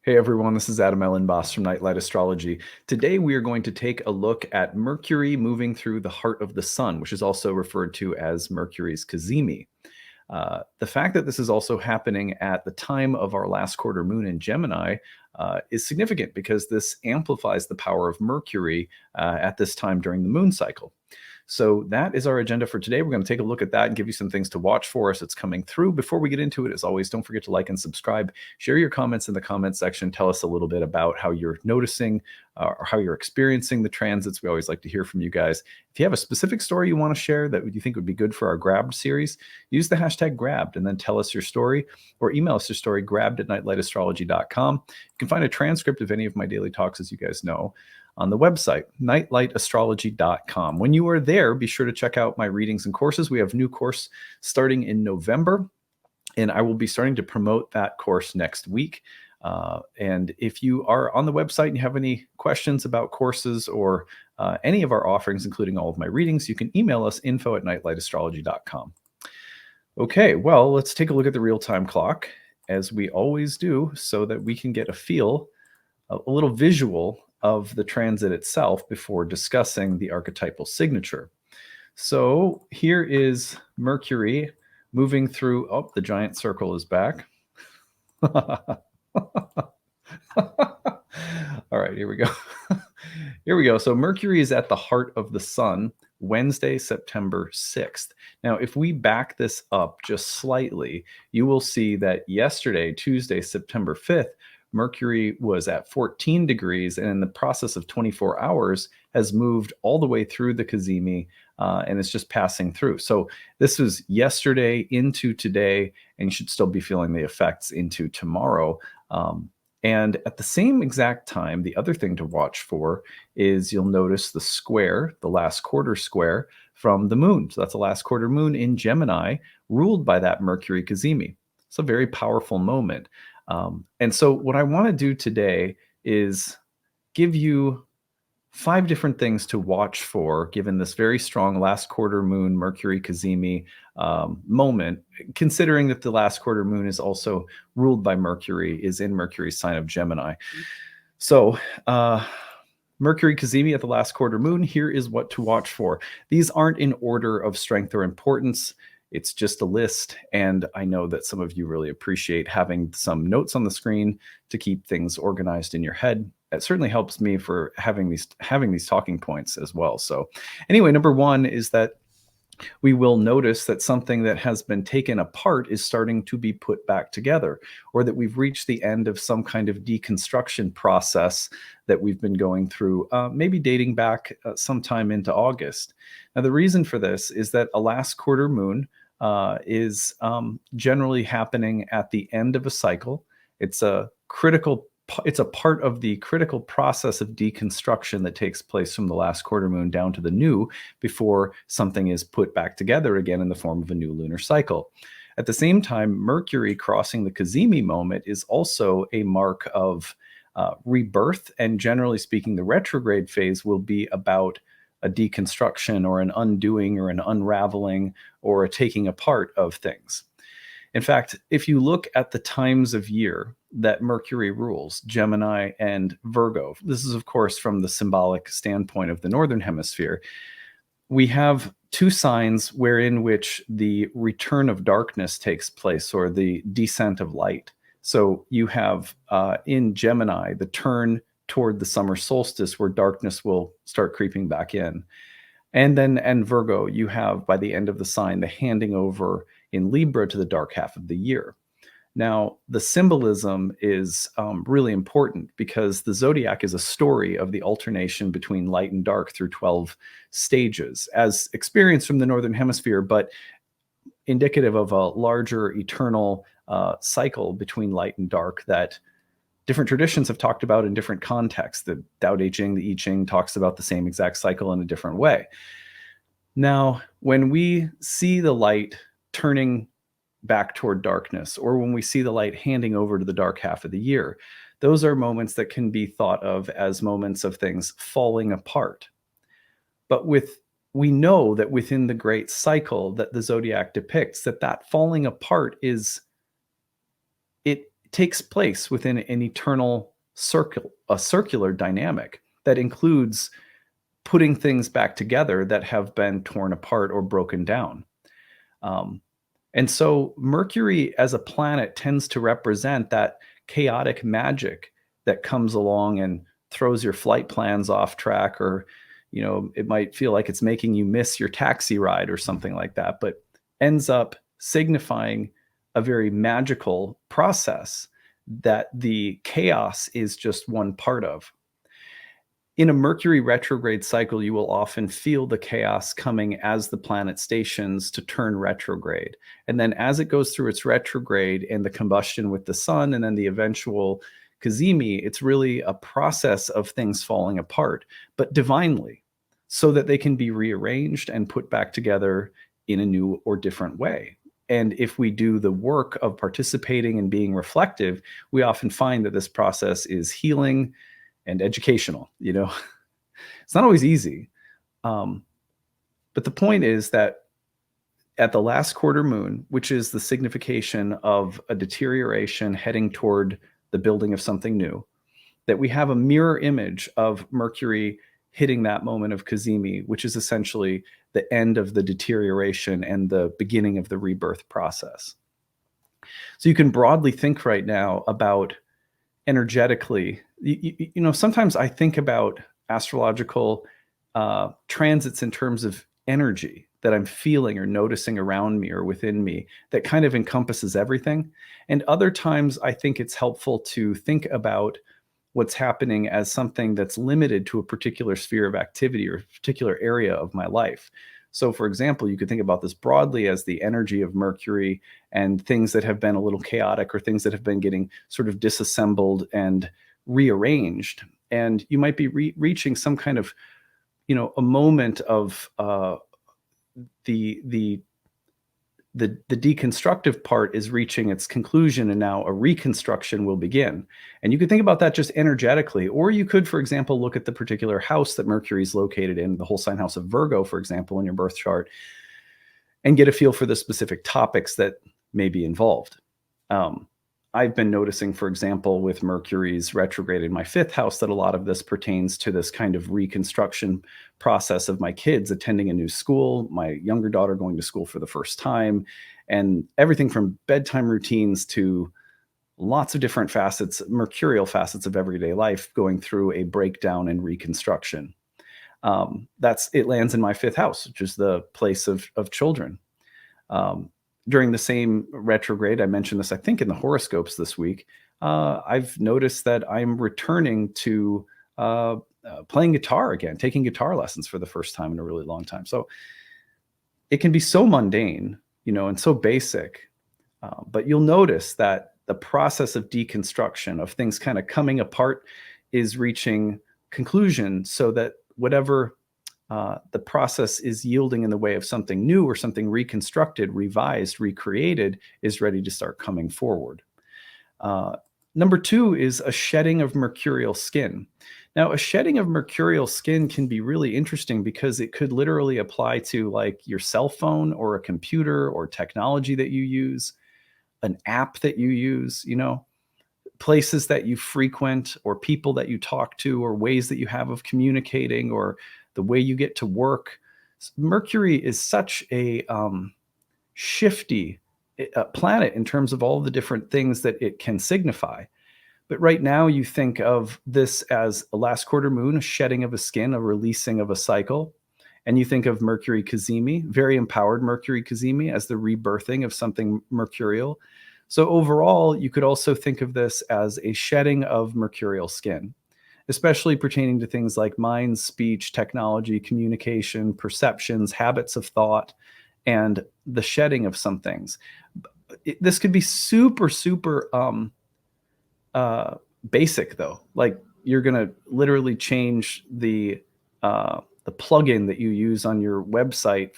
Hey everyone, this is Elenbaas from Nightlight Astrology. Today we are going to take a look at Mercury moving through the heart of the sun, which is also referred to as Mercury's Cazimi. The fact that this is also happening at the time of our last quarter moon in Gemini is significant because this amplifies the power of Mercury at this time during the moon cycle. So that is our agenda for today. We're going to take a look at that and give you some things to watch for as it's coming through. Before we get into it, as always, don't forget to like and subscribe. Share your comments in the comment section. Tell us a little bit about how you're noticing or how you're experiencing the transits. We always like to hear from you guys. If you have a specific story you want to share that you think would be good for our Grabbed series, use the hashtag Grabbed and then tell us your story, or email us your story, grabbed@nightlightastrology.com. You can find a transcript of any of my daily talks, as you guys know, on the website, nightlightastrology.com. When you are there, be sure to check out my readings and courses. We have a new course starting in November, and I will be starting to promote that course next week. And if you are on the website and you have any questions about courses or any of our offerings, including all of my readings, you can email us info@nightlightastrology.com. Okay, well, let's take a look at the real-time clock, as we always do, so that we can get a feel, a little visual of the transit itself before discussing the archetypal signature. So here is Mercury moving through, oh, the giant circle is back. All right, here we go. Here we go. So Mercury is at the heart of the sun, Wednesday, September 6th. Now, if we back this up just slightly, you will see that yesterday, Tuesday, September 5th, Mercury was at 14 degrees, and in the process of 24 hours has moved all the way through the Cazimi, and it's just passing through. So this was yesterday into today, and you should still be feeling the effects into tomorrow. And at the same exact time, the other thing to watch for is you'll notice the square, the last quarter square from the moon. So that's the last quarter moon in Gemini, ruled by that Mercury Cazimi. It's a very powerful moment. And so what I want to do today is give you 5 different things to watch for, given this very strong last quarter moon Mercury Cazimi moment, considering that the last quarter moon is also ruled by Mercury, is in Mercury's sign of Gemini. So Mercury Cazimi at the last quarter moon, here is what to watch for. These aren't in order of strength or importance. It's just a list, and I know that some of you really appreciate having some notes on the screen to keep things organized in your head. It certainly helps me for having these talking points as well. So anyway, number 1 is that we will notice that something that has been taken apart is starting to be put back together, or that we've reached the end of some kind of deconstruction process that we've been going through, maybe dating back sometime into August. Now, the reason for this is that a last quarter moon is generally happening at the end of a cycle. It's a part of the critical process of deconstruction that takes place from the last quarter moon down to the new, before something is put back together again in the form of a new lunar cycle. At the same time, Mercury crossing the Cazimi moment is also a mark of rebirth, and generally speaking, the retrograde phase will be about a deconstruction or an undoing or an unraveling or a taking apart of things. In fact, if you look at the times of year that Mercury rules, Gemini and Virgo, this is, of course, from the symbolic standpoint of the Northern Hemisphere, we have 2 signs wherein which the return of darkness takes place, or the descent of light. So you have in Gemini the turn toward the summer solstice, where darkness will start creeping back in. And then in Virgo, you have, by the end of the sign, the handing over in Libra to the dark half of the year. Now, the symbolism is really important, because the zodiac is a story of the alternation between light and dark through 12 stages, as experienced from the Northern Hemisphere, but indicative of a larger eternal cycle between light and dark that different traditions have talked about in different contexts. The Tao Te Ching, the I Ching, talks about the same exact cycle in a different way. Now, when we see the light turning back toward darkness, or when we see the light handing over to the dark half of the year, those are moments that can be thought of as moments of things falling apart. But we know that within the great cycle that the zodiac depicts, that falling apart is, it takes place within an eternal circle, a circular dynamic that includes putting things back together that have been torn apart or broken down. And so Mercury as a planet tends to represent that chaotic magic that comes along and throws your flight plans off track, or it might feel like it's making you miss your taxi ride or something like that, but ends up signifying a very magical process that the chaos is just one part of. In a Mercury retrograde cycle, you will often feel the chaos coming as the planet stations to turn retrograde. And then as it goes through its retrograde and the combustion with the sun and then the eventual Cazimi, it's really a process of things falling apart, but divinely, so that they can be rearranged and put back together in a new or different way. And if we do the work of participating and being reflective, we often find that this process is healing and educational. It's not always easy. But the point is that at the last quarter moon, which is the signification of a deterioration heading toward the building of something new, that we have a mirror image of Mercury hitting that moment of Cazimi, which is essentially the end of the deterioration and the beginning of the rebirth process. So you can broadly think right now about energetically, sometimes I think about astrological transits in terms of energy that I'm feeling or noticing around me or within me that kind of encompasses everything. And other times I think it's helpful to think about what's happening as something that's limited to a particular sphere of activity or a particular area of my life. So for example, you could think about this broadly as the energy of Mercury and things that have been a little chaotic or things that have been getting sort of disassembled and rearranged. And you might be reaching some kind of, a moment of the deconstructive part is reaching its conclusion, and now a reconstruction will begin. And you could think about that just energetically, or you could, for example, look at the particular house that Mercury is located in, the whole sign house of Virgo, for example, in your birth chart, and get a feel for the specific topics that may be involved. I've been noticing, for example, with Mercury's retrograde in my 5th house, that a lot of this pertains to this kind of reconstruction process of my kids attending a new school, my younger daughter going to school for the first time, and everything from bedtime routines to lots of different facets, Mercurial facets of everyday life, going through a breakdown and reconstruction. It lands in my 5th house, which is the place of children. During the same retrograde, I mentioned this, I think, in the horoscopes this week, I've noticed that I'm returning to playing guitar again, taking guitar lessons for the first time in a really long time. So it can be so mundane, and so basic, but you'll notice that the process of deconstruction, of things kind of coming apart, is reaching conclusion, so that whatever the process is yielding in the way of something new or something reconstructed, revised, recreated, is ready to start coming forward. Number 2 is a shedding of mercurial skin. Now, a shedding of mercurial skin can be really interesting because it could literally apply to like your cell phone or a computer or technology that you use, an app that you use, places that you frequent or people that you talk to or ways that you have of communicating or the way you get to work. Mercury is such a shifty planet in terms of all the different things that it can signify. But right now you think of this as a last quarter moon, a shedding of a skin, a releasing of a cycle. And you think of Mercury Cazimi, very empowered Mercury Cazimi, as the rebirthing of something mercurial. So overall, you could also think of this as a shedding of mercurial skin, especially pertaining to things like mind, speech, technology, communication, perceptions, habits of thought, and the shedding of some things. This could be super, super basic, though. Like you're going to literally change the plugin that you use on your website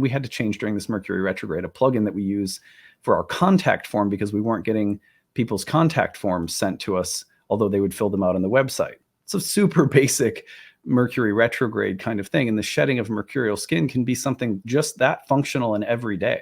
we had to change during this Mercury retrograde, a plugin that we use for our contact form because we weren't getting people's contact forms sent to us, although they would fill them out on the website. It's a super basic Mercury retrograde kind of thing. And the shedding of mercurial skin can be something just that functional and everyday.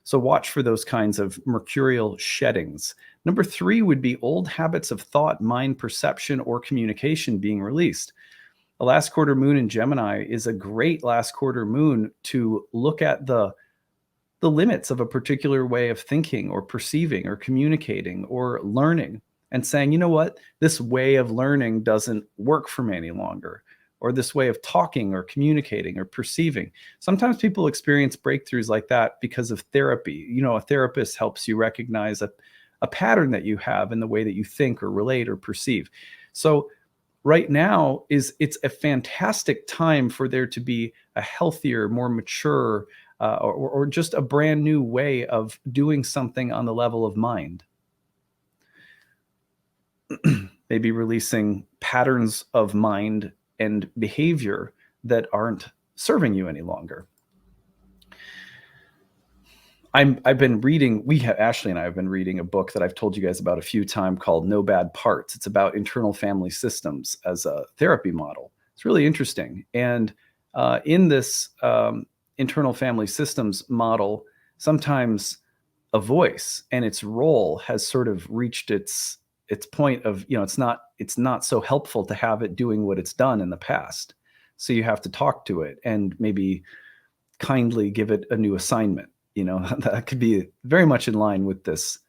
So watch for those kinds of mercurial sheddings Number 3 would be old habits of thought, mind, perception, or communication being released. The last quarter moon in Gemini is a great last quarter moon to look at the limits of a particular way of thinking or perceiving or communicating or learning, and saying, you know what, this way of learning doesn't work for me any longer, or this way of talking or communicating or perceiving. Sometimes people experience breakthroughs like that because of therapy. You know, a therapist helps you recognize a pattern that you have in the way that you think or relate or perceive. So right now it's a fantastic time for there to be a healthier, more mature, or just a brand new way of doing something on the level of mind. Maybe releasing patterns of mind and behavior that aren't serving you any longer. I've been reading, Ashley and I have been reading a book that I've told you guys about a few times called No Bad Parts. It's about internal family systems as a therapy model. It's really interesting. And in this internal family systems model, sometimes a voice and its role has sort of reached its point of, you know, it's not so helpful to have it doing what it's done in the past. So you have to talk to it and maybe kindly give it a new assignment. You know, that could be very much in line with this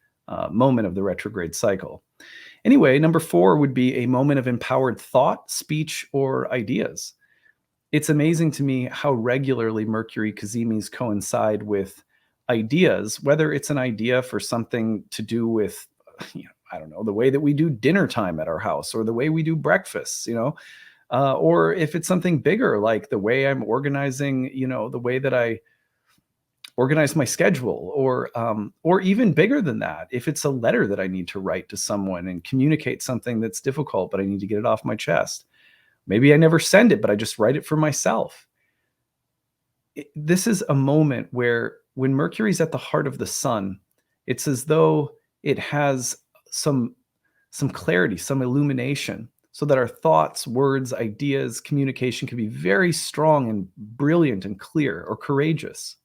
moment of the retrograde cycle. Anyway, number 4 would be a moment of empowered thought, speech, or ideas. It's amazing to me how regularly Mercury Cazimis coincide with ideas, whether it's an idea for something to do with, you know, I don't know, the way that we do dinner time at our house, or the way we do breakfasts, you know, or if it's something bigger, like the way I'm organizing, you know, the way that I organize my schedule, or even bigger than that, if it's a letter that I need to write to someone and communicate something that's difficult, but I need to get it off my chest. Maybe I never send it, but I just write it for myself. This is a moment where, when Mercury's at the heart of the sun, it's as though it has some clarity, some illumination, so that our thoughts, words, ideas, communication can be very strong and brilliant and clear, or courageous.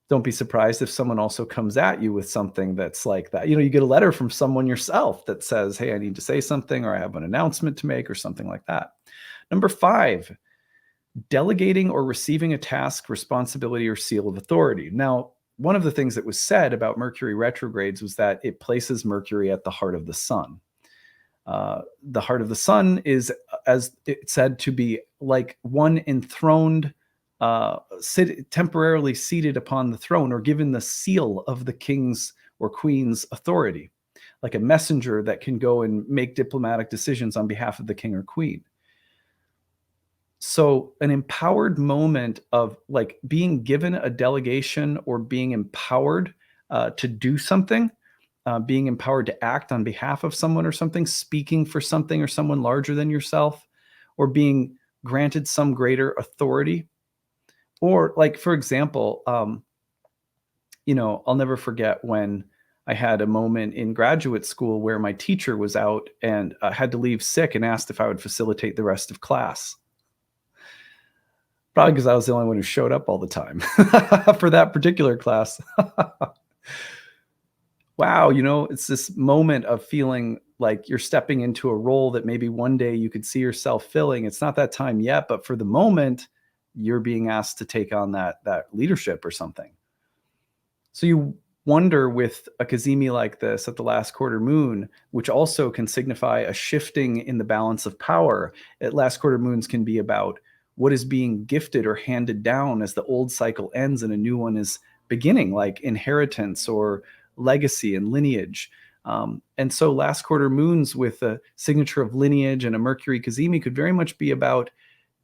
Don't be surprised if someone also comes at you with something that's like that. You know, you get a letter from someone yourself that says, hey, I need to say something, or I have an announcement to make, or something like that. Number 5, delegating or receiving a task, responsibility, or seal of authority. Now, one of the things that was said about Mercury retrogrades was that it places Mercury at the heart of the sun. The heart of the sun is, as it's said, to be like one enthroned, temporarily seated upon the throne, or given the seal of the king's or queen's authority, like a messenger that can go and make diplomatic decisions on behalf of the king or queen. So an empowered moment of like being given a delegation, or being empowered to do something, being empowered to act on behalf of someone or something, speaking for something or someone larger than yourself, or being granted some greater authority. Or like, for example, you know, I'll never forget when I had a moment in graduate school where my teacher was out and had to leave sick, and asked if I would facilitate the rest of class. Probably because I was the only one who showed up all the time for that particular class. Wow, you know, it's this moment of feeling like you're stepping into a role that maybe one day you could see yourself filling. It's not that time yet, but for the moment, you're being asked to take on that leadership or something. So you wonder, with a Cazimi like this at the last quarter moon, which also can signify a shifting in the balance of power. At last quarter moons can be about what is being gifted or handed down as the old cycle ends and a new one is beginning, like inheritance or legacy and lineage. And so last quarter moons with a signature of lineage and a Mercury Cazimi could very much be about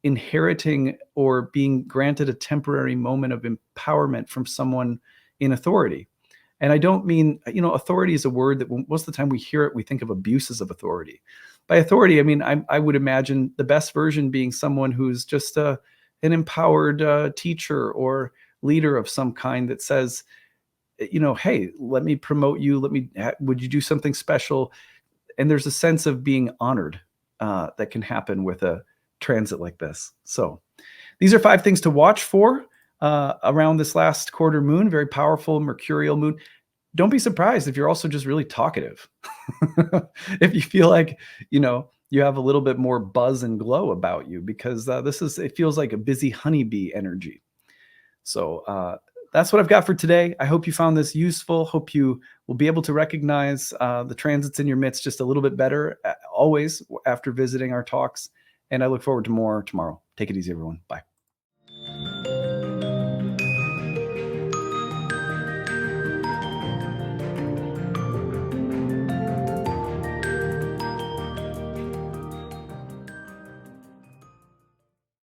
inheriting or being granted a temporary moment of empowerment from someone in authority. And I don't mean, you know, authority is a word that most of the time we hear it, we think of abuses of authority. By authority, I mean, I would imagine the best version being someone who's just an empowered teacher or leader of some kind that says, you know, hey, let me promote you. Would you do something special? And there's a sense of being honored that can happen with a transit like this. So these are 5 things to watch for around this last quarter moon. Very powerful Mercurial moon. don't be surprised if you're also just really talkative. If you feel like, you have a little bit more buzz and glow about you, because it feels like a busy honeybee energy. So that's what I've got for today. I hope you found this useful. Hope you will be able to recognize the transits in your midst just a little bit better, always after visiting our talks. And I look forward to more tomorrow. Take it easy, everyone. Bye.